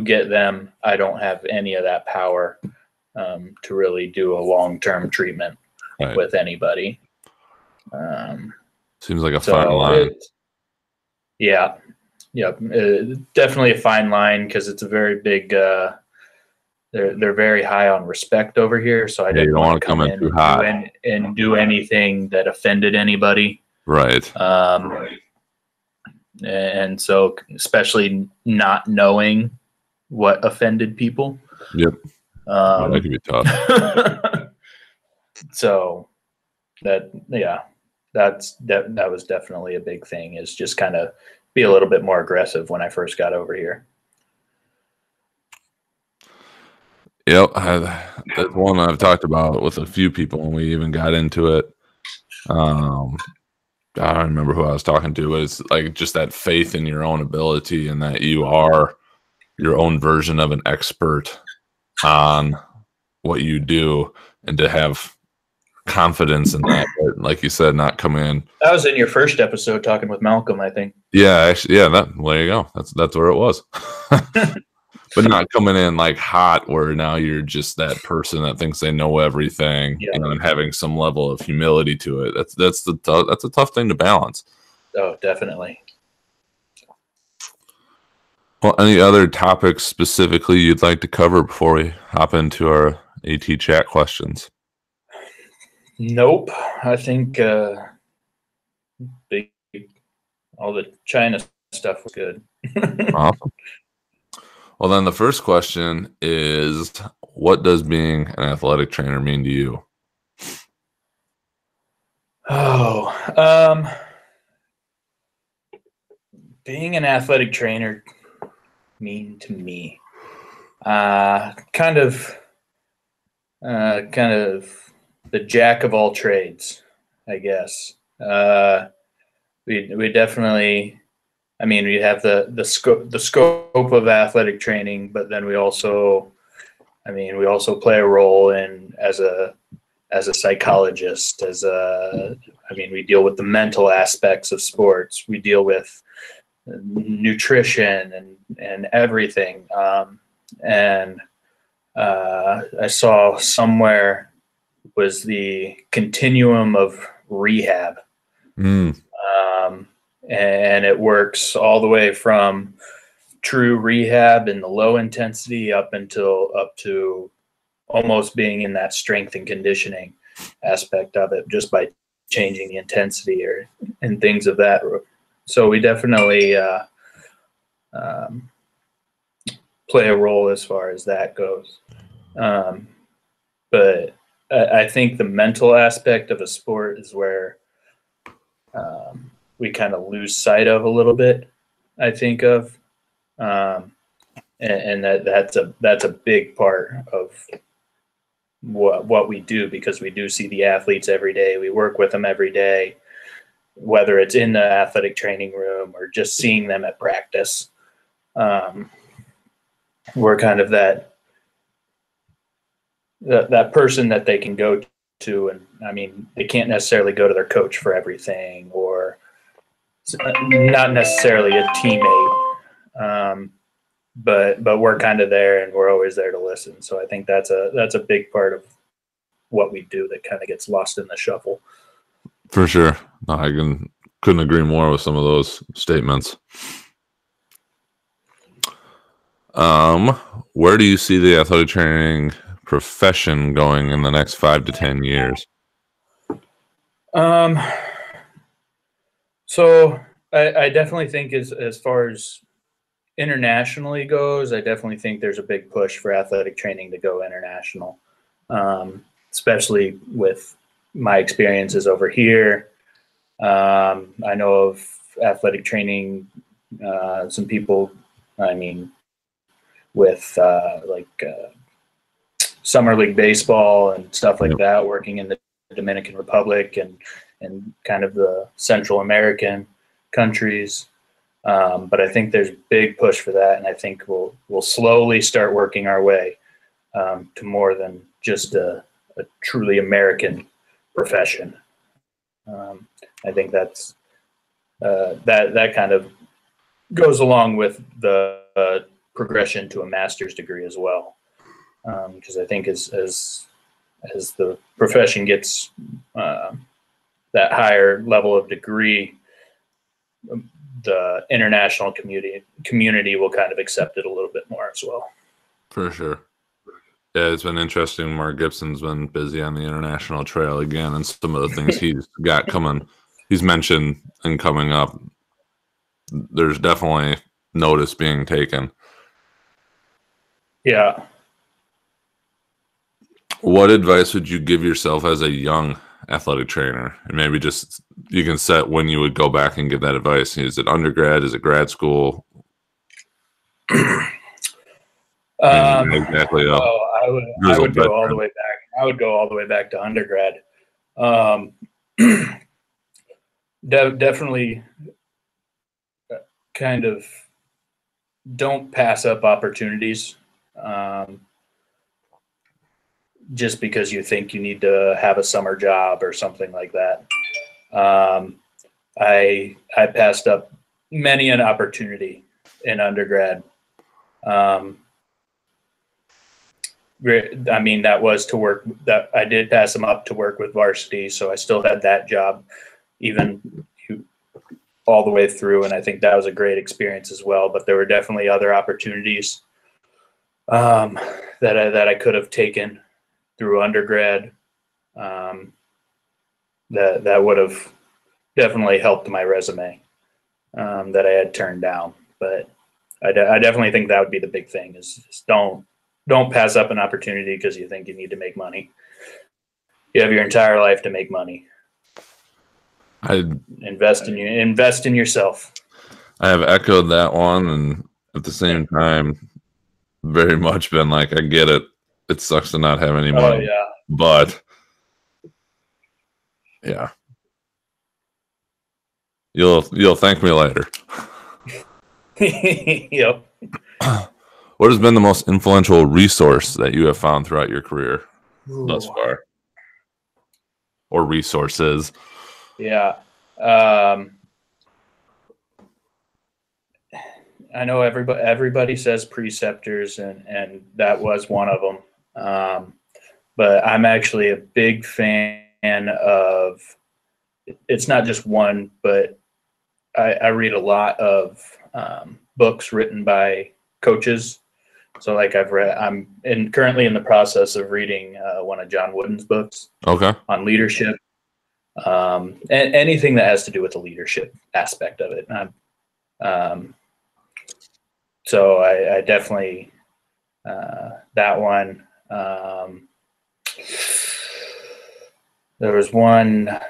[SPEAKER 1] get them, I don't have any of that power to really do a long-term treatment with anybody.
[SPEAKER 2] Seems like a fine line.
[SPEAKER 1] Yeah. Definitely a fine line, because it's a very big. They're very high on respect over here, so I didn't want to come in too high and do anything that offended anybody.
[SPEAKER 2] Right.
[SPEAKER 1] And so, especially not knowing what offended people.
[SPEAKER 2] Yep. That could be tough.
[SPEAKER 1] So that was definitely a big thing, is just kind of be a little bit more aggressive when I first got over here.
[SPEAKER 2] Yep. That's one I've talked about with a few people when we even got into it. I don't remember who I was talking to, but it's like just that faith in your own ability, and that you are your own version of an expert on what you do and to have confidence in that. But like you said, not come in.
[SPEAKER 1] That was in your first episode talking with Malcolm, I think.
[SPEAKER 2] Yeah, actually, yeah. There you go. That's where it was. But not coming in like hot, where now you're just that person that thinks they know everything,
[SPEAKER 1] Yeah.
[SPEAKER 2] and having some level of humility to it. That's a tough thing to balance.
[SPEAKER 1] Oh, definitely.
[SPEAKER 2] Well, any other topics specifically you'd like to cover before we hop into our AT chat questions?
[SPEAKER 1] Nope. I think big all the China stuff was good.
[SPEAKER 2] Awesome. Well, then the first question is, what does being an athletic trainer mean to you?
[SPEAKER 1] Oh, being an athletic trainer mean to me? Kind of the jack of all trades, I guess. We definitely, I mean, we have the scope of athletic training, but then we also play a role in as a psychologist, we deal with the mental aspects of sports. We deal with nutrition and everything. I saw somewhere was the continuum of rehab. And it works all the way from true rehab in the low intensity up to almost being in that strength and conditioning aspect of it, just by changing the intensity and things of that. So we definitely play a role as far as that goes. But I think the mental aspect of a sport is where we kind of lose sight of a little bit, I think of. And that's a big part of what we do, because we do see the athletes every day. We work with them every day, whether it's in the athletic training room or just seeing them at practice. We're kind of that person that they can go to, and I mean, they can't necessarily go to their coach for everything, or not necessarily a teammate. But we're kind of there, and we're always there to listen. So I think that's a big part of what we do that kind of gets lost in the shuffle.
[SPEAKER 2] For sure. No, I couldn't agree more with some of those statements. Where do you see the athletic training profession going in the next 5 to 10 years?
[SPEAKER 1] So I definitely think as far as internationally goes, I definitely think there's a big push for athletic training to go international, especially with my experiences over here. I know of athletic training, some people, with summer league baseball and stuff like that, working in the Dominican Republic and kind of the Central American countries. But I think there's a big push for that, and I think we'll slowly start working our way to more than just a truly American profession. I think that's that kind of goes along with the progression to a master's degree as well, because I think as the profession gets that higher level of degree, the international community will kind of accept it a little bit more as well.
[SPEAKER 2] For sure. Yeah, it's been interesting. Mark Gibson's been busy on the international trail again, and some of the things he's got coming, he's mentioned and coming up. There's definitely notice being taken.
[SPEAKER 1] Yeah.
[SPEAKER 2] What advice would you give yourself as a young athletic trainer? And maybe just you can set when you would go back and give that advice. Is it undergrad? Is it grad school?
[SPEAKER 1] Exactly. I would go all the way back. I would go all the way back to undergrad. Definitely kind of don't pass up opportunities. just because you think you need to have a summer job or something like that. I passed up many an opportunity in undergrad. I mean, that was to work. That I did pass them up to work with varsity, so I still had that job, even all the way through, and I think that was a great experience as well. But there were definitely other opportunities that I could have taken through undergrad that would have definitely helped my resume that I had turned down. But I definitely think that would be the big thing is don't pass up an opportunity because you think you need to make money. You have your entire life to make money. Invest in yourself.
[SPEAKER 2] I have echoed that one, and at the same time, very much been like, I get it. It sucks to not have any money.
[SPEAKER 1] Oh, yeah.
[SPEAKER 2] But yeah. You'll thank me later.
[SPEAKER 1] Yep.
[SPEAKER 2] What has been the most influential resource that you have found throughout your career thus far? Or resources?
[SPEAKER 1] Yeah. I know everybody says preceptors, and that was one of them. But I'm actually a big fan of, it's not just one, but I read a lot of books written by coaches. So like I'm currently in the process of reading one of John Wooden's books on leadership, and anything that has to do with the leadership aspect of it. So I definitely, that one. There was one, I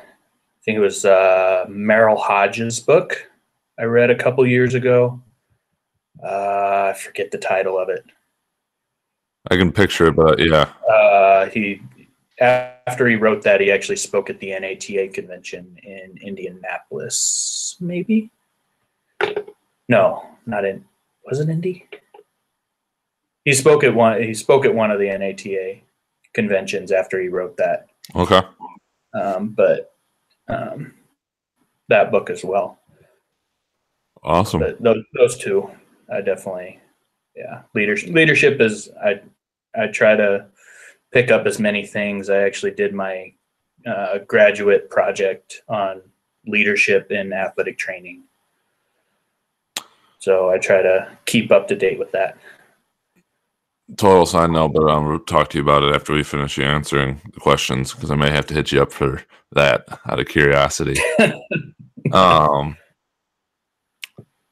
[SPEAKER 1] think it was Merrill Hodges' book I read a couple years ago. I forget the title of it.
[SPEAKER 2] I can picture it, but yeah.
[SPEAKER 1] After he wrote that, he actually spoke at the NATA convention in Indianapolis, maybe? No, not in. Was it Indy? He spoke at one of the NATA conventions after he wrote that.
[SPEAKER 2] Okay.
[SPEAKER 1] But that book as well.
[SPEAKER 2] Awesome.
[SPEAKER 1] But those two, I definitely, yeah. Leadership is, I try to pick up as many things. I actually did my graduate project on leadership in athletic training. So I try to keep up to date with that.
[SPEAKER 2] Total side note, but I'll talk to you about it after we finish answering the questions, because I may have to hit you up for that out of curiosity.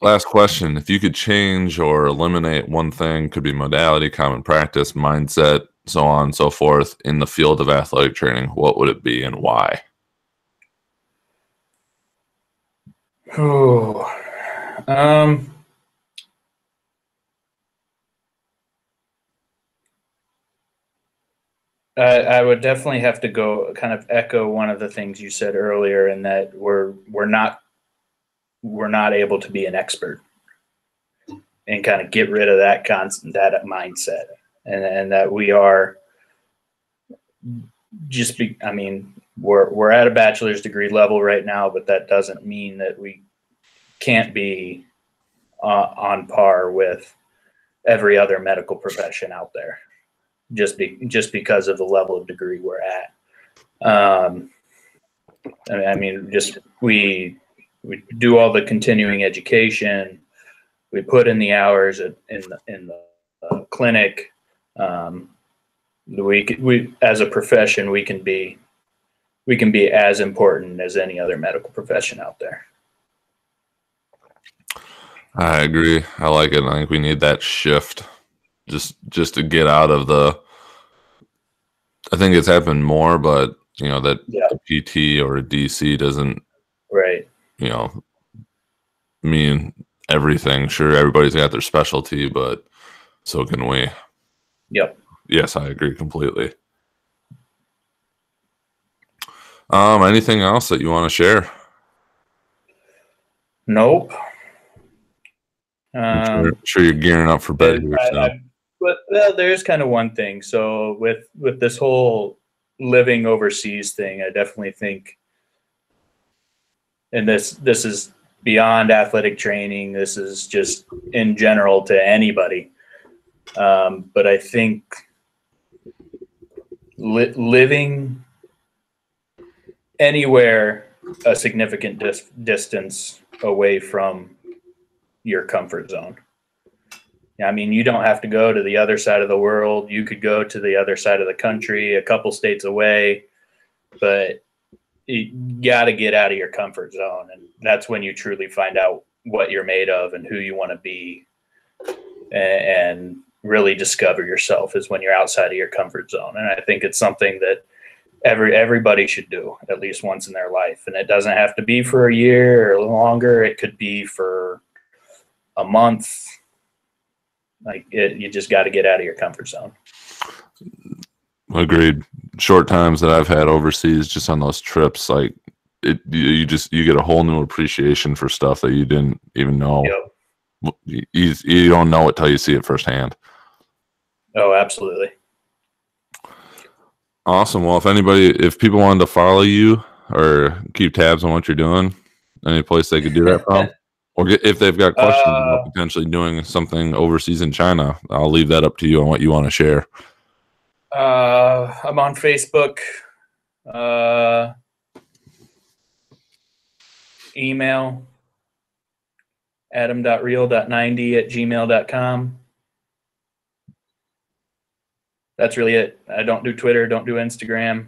[SPEAKER 2] Last question. If you could change or eliminate one thing, could be modality, common practice, mindset, so on and so forth, in the field of athletic training, what would it be and why?
[SPEAKER 1] I would definitely have to go kind of echo one of the things you said earlier, in that we're not able to be an expert, and kind of get rid of that that mindset, and that we are I mean, we're at a bachelor's degree level right now, but that doesn't mean that we can't be on par with every other medical profession out there, just because of the level of degree we're at. I mean, just we do all the continuing education, we put in the hours in the clinic. We as a profession, we can be as important as any other medical profession out there.
[SPEAKER 2] I agree. I like it. I think we need that shift just to get out of the, I think it's happened more, but that a PT or a DC doesn't,
[SPEAKER 1] right,
[SPEAKER 2] mean everything. Sure, everybody's got their specialty, but so can we.
[SPEAKER 1] Yep.
[SPEAKER 2] Yes, I agree completely. Anything else that you want to share?
[SPEAKER 1] Nope.
[SPEAKER 2] I'm sure you're gearing up for bed here. So.
[SPEAKER 1] But well, there's kind of one thing. So with this whole living overseas thing, I definitely think, and this is beyond athletic training. This is just in general to anybody. But I think living anywhere a significant distance away from your comfort zone. I mean, you don't have to go to the other side of the world. You could go to the other side of the country, a couple states away, but you got to get out of your comfort zone. And that's when you truly find out what you're made of and who you want to be, and really discover yourself, is when you're outside of your comfort zone. And I think it's something that everybody should do at least once in their life. And it doesn't have to be for a year or longer. It could be for a month. You just got to get out of your comfort zone.
[SPEAKER 2] Agreed. Short times that I've had overseas, just on those trips, like you get a whole new appreciation for stuff that you didn't even know.
[SPEAKER 1] Yep.
[SPEAKER 2] You don't know it till you see it firsthand.
[SPEAKER 1] Oh, absolutely.
[SPEAKER 2] Awesome. Well, if people wanted to follow you or keep tabs on what you're doing, any place they could do that from? Or if they've got questions about potentially doing something overseas in China, I'll leave that up to you on what you want to share.
[SPEAKER 1] I'm on Facebook. Email adam.real.90@gmail.com. That's really it. I don't do Twitter, don't do Instagram.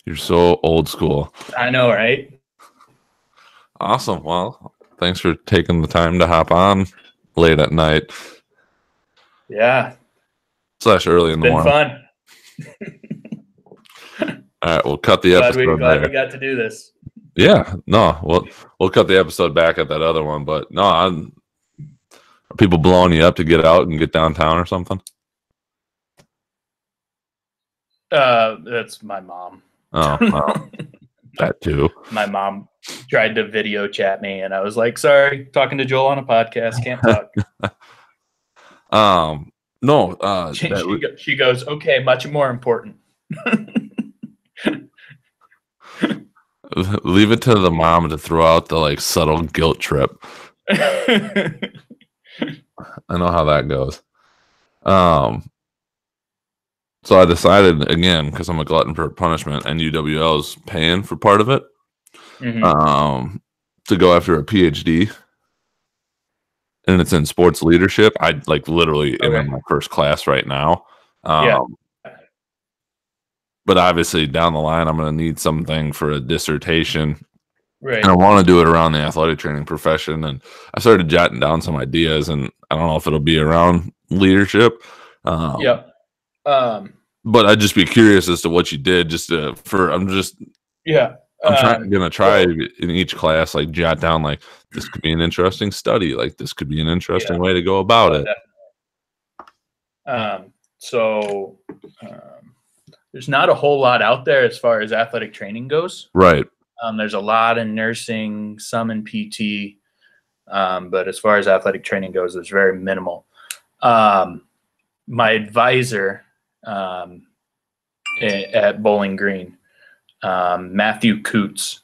[SPEAKER 2] You're so old school.
[SPEAKER 1] I know, right?
[SPEAKER 2] Awesome. Well, thanks for taking the time to hop on late at night.
[SPEAKER 1] Yeah.
[SPEAKER 2] / early in the morning.
[SPEAKER 1] Fun.
[SPEAKER 2] All right, we'll cut the episode.
[SPEAKER 1] Glad we got to do this.
[SPEAKER 2] Yeah, no, we'll cut the episode back at that other one. But no, are people blowing you up to get out and get downtown or something?
[SPEAKER 1] That's my mom.
[SPEAKER 2] Oh, well, that too.
[SPEAKER 1] My mom tried to video chat me, and I was like, "Sorry, talking to Joel on a podcast, can't talk."
[SPEAKER 2] No.
[SPEAKER 1] She goes, "Okay, much more important."
[SPEAKER 2] Leave it to the mom to throw out the subtle guilt trip. I know how that goes. So I decided, again, because I'm a glutton for punishment, and UWL's paying for part of it, to go after a PhD, and it's in sports leadership. I literally am in my first class right now. But obviously down the line, I'm going to need something for a dissertation.
[SPEAKER 1] Right.
[SPEAKER 2] And I want to do it around the athletic training profession. And I started jotting down some ideas, and I don't know if it'll be around leadership. But I'd just be curious as to what you did I'm gonna try in each class, jot down this could be an interesting study, this could be an interesting way to go about it.
[SPEAKER 1] There's not a whole lot out there as far as athletic training goes.
[SPEAKER 2] Right.
[SPEAKER 1] There's a lot in nursing, some in PT, but as far as athletic training goes, it's very minimal. My advisor at Bowling Green, Matthew Coots,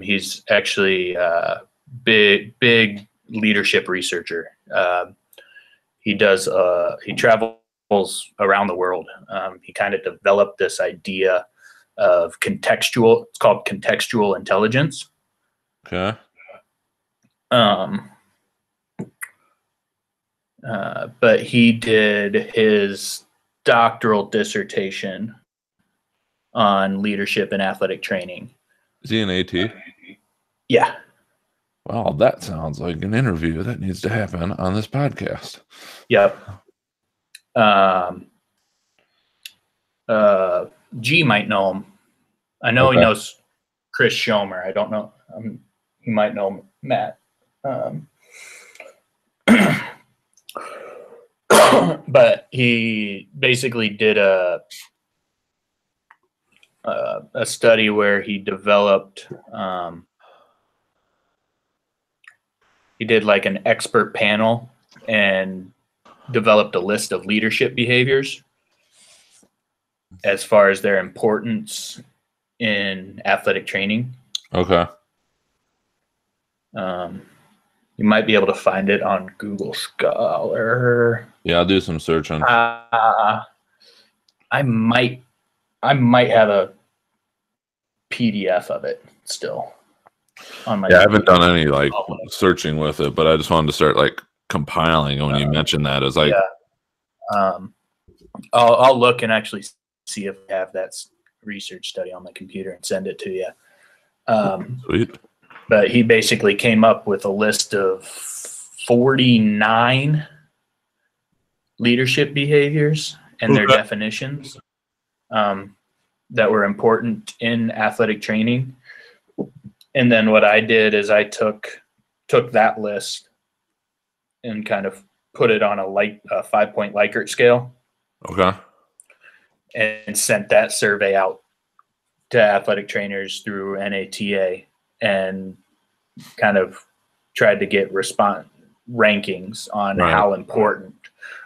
[SPEAKER 1] he's actually a big leadership researcher. He travels around the world. He kind of developed this idea of it's called contextual intelligence.
[SPEAKER 2] Okay.
[SPEAKER 1] But he did his doctoral dissertation on leadership and athletic training.
[SPEAKER 2] Is he an AT?
[SPEAKER 1] Yeah.
[SPEAKER 2] Well, that sounds like an interview that needs to happen on this podcast.
[SPEAKER 1] Yep. G might know him. I know he knows Chris Schomer. I don't know. He might know Matt. But he basically did a study where he developed. He did an expert panel and developed a list of leadership behaviors as far as their importance in athletic training.
[SPEAKER 2] Okay.
[SPEAKER 1] You might be able to find it on Google Scholar.
[SPEAKER 2] Yeah, I'll do some searching.
[SPEAKER 1] I might have a PDF of it still on my.
[SPEAKER 2] Yeah, I haven't done any like searching with it, but I just wanted to start like compiling. When you mentioned that, it's like,
[SPEAKER 1] I'll look and actually see if I have that research study on my computer and send it to you.
[SPEAKER 2] Sweet.
[SPEAKER 1] But he basically came up with a list of 49 leadership behaviors and their definitions that were important in athletic training. And then what I did is I took that list and kind of put it on a 5-point Likert scale.
[SPEAKER 2] Okay.
[SPEAKER 1] And sent that survey out to athletic trainers through NATA and kind of tried to get rankings on how important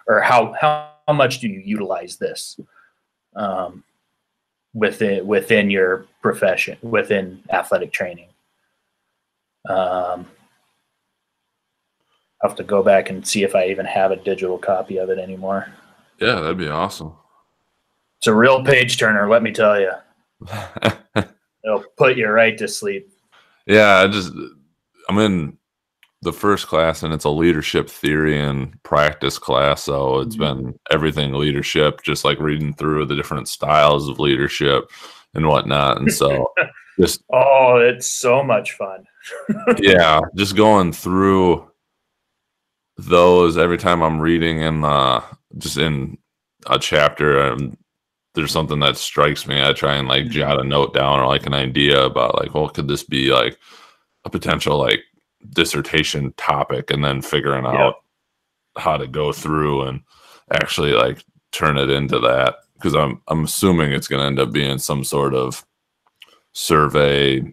[SPEAKER 1] or how much do you utilize this within your profession, within athletic training. I'll have to go back and see if I even have a digital copy of it anymore.
[SPEAKER 2] Yeah, that'd be awesome.
[SPEAKER 1] It's a real page turner, let me tell you. It'll put you right to sleep.
[SPEAKER 2] Yeah, I'm in the first class, and it's a leadership theory and practice class. So it's been everything leadership, just like reading through the different styles of leadership and whatnot. And so just
[SPEAKER 1] it's so much fun.
[SPEAKER 2] Yeah, just going through those every time I'm reading in just in a chapter, there's something that strikes me. I try and like jot a note down or like an idea about like, well, could this be like a potential like dissertation topic, and then figuring out how to go through and actually like turn it into that, because I'm assuming it's going to end up being some sort of survey,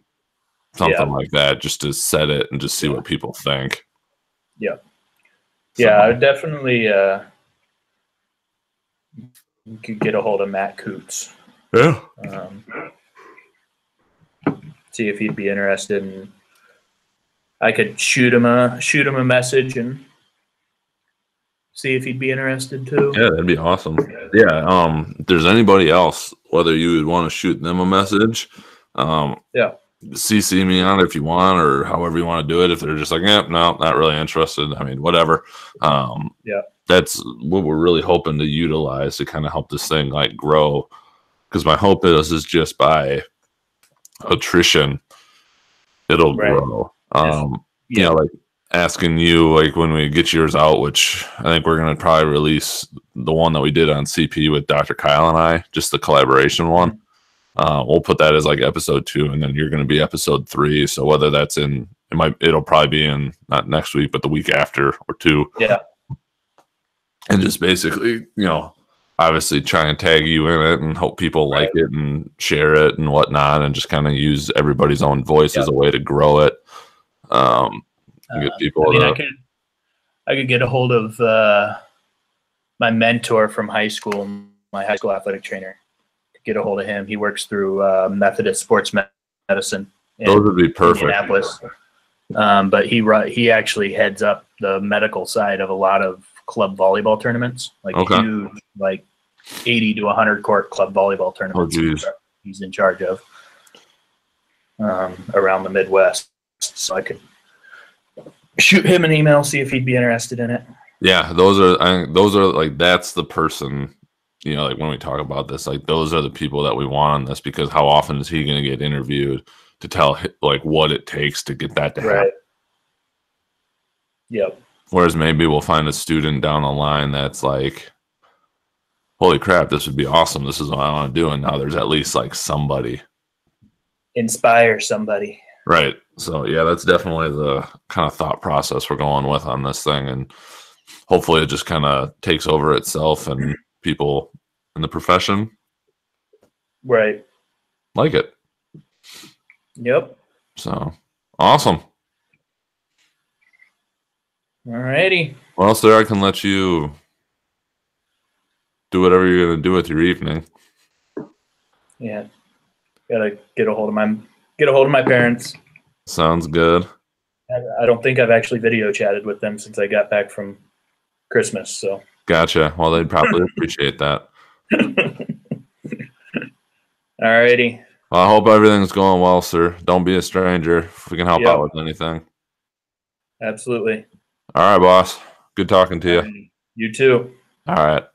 [SPEAKER 2] something like that, just to set it and just see what people think.
[SPEAKER 1] Yeah. Yeah, I would definitely you could get a hold of Matt Coots.
[SPEAKER 2] Yeah.
[SPEAKER 1] See if he'd be interested, and I could shoot him a message and see if he'd be interested too.
[SPEAKER 2] Yeah, that'd be awesome. Yeah. If there's anybody else, whether you would want to shoot them a message, CC me on it if you want, or however you want to do it. If they're just like, no, not really interested, I mean, whatever. That's what we're really hoping to utilize to kind of help this thing like grow. Because my hope is just by attrition, it'll grow. You know, like asking you, like when we get yours out, which I think we're going to probably release the one that we did on CP with Dr. Kyle and I, just the collaboration one. We'll put that as like episode 2, and then you're going to be episode 3. So whether that's it'll probably be in not next week, but the week after or 2.
[SPEAKER 1] Yeah.
[SPEAKER 2] And just basically, you know, obviously try and tag you in it and hope people like it and share it and whatnot, and just kind of use everybody's own voice as a way to grow it. Get people.
[SPEAKER 1] I could get a hold of my mentor from high school, my high school athletic trainer. Get a hold of him. He works through Methodist Sports Medicine.
[SPEAKER 2] Those would be perfect.
[SPEAKER 1] Indianapolis. But he actually heads up the medical side of a lot of club volleyball tournaments, like huge, like 80 to 100 court club volleyball tournaments. He's in charge of around the Midwest. So I could shoot him an email, see if he'd be interested in it.
[SPEAKER 2] Yeah, those are like, that's the person, you know, like when we talk about this, like those are the people that we want on this, because how often is he going to get interviewed to tell like what it takes to get that to happen?
[SPEAKER 1] Yep.
[SPEAKER 2] Whereas maybe we'll find a student down the line that's like, holy crap, this would be awesome. This is what I want to do. And now there's at least like somebody.
[SPEAKER 1] Inspire somebody.
[SPEAKER 2] Right. So yeah, that's definitely the kind of thought process we're going with on this thing. And hopefully it just kind of takes over itself and people in the profession like it.
[SPEAKER 1] Yep.
[SPEAKER 2] So awesome.
[SPEAKER 1] Alrighty.
[SPEAKER 2] Well, sir, I can let you do whatever you're gonna do with your evening.
[SPEAKER 1] Yeah, gotta get a hold of my parents.
[SPEAKER 2] Sounds good.
[SPEAKER 1] I don't think I've actually video chatted with them since I got back from Christmas. So
[SPEAKER 2] Gotcha. Well, they'd probably appreciate that.
[SPEAKER 1] Alrighty.
[SPEAKER 2] Well, I hope everything's going well, sir. Don't be a stranger. If we can help out with anything.
[SPEAKER 1] Absolutely.
[SPEAKER 2] All right, boss. Good talking to you.
[SPEAKER 1] Alrighty. You too.
[SPEAKER 2] All right.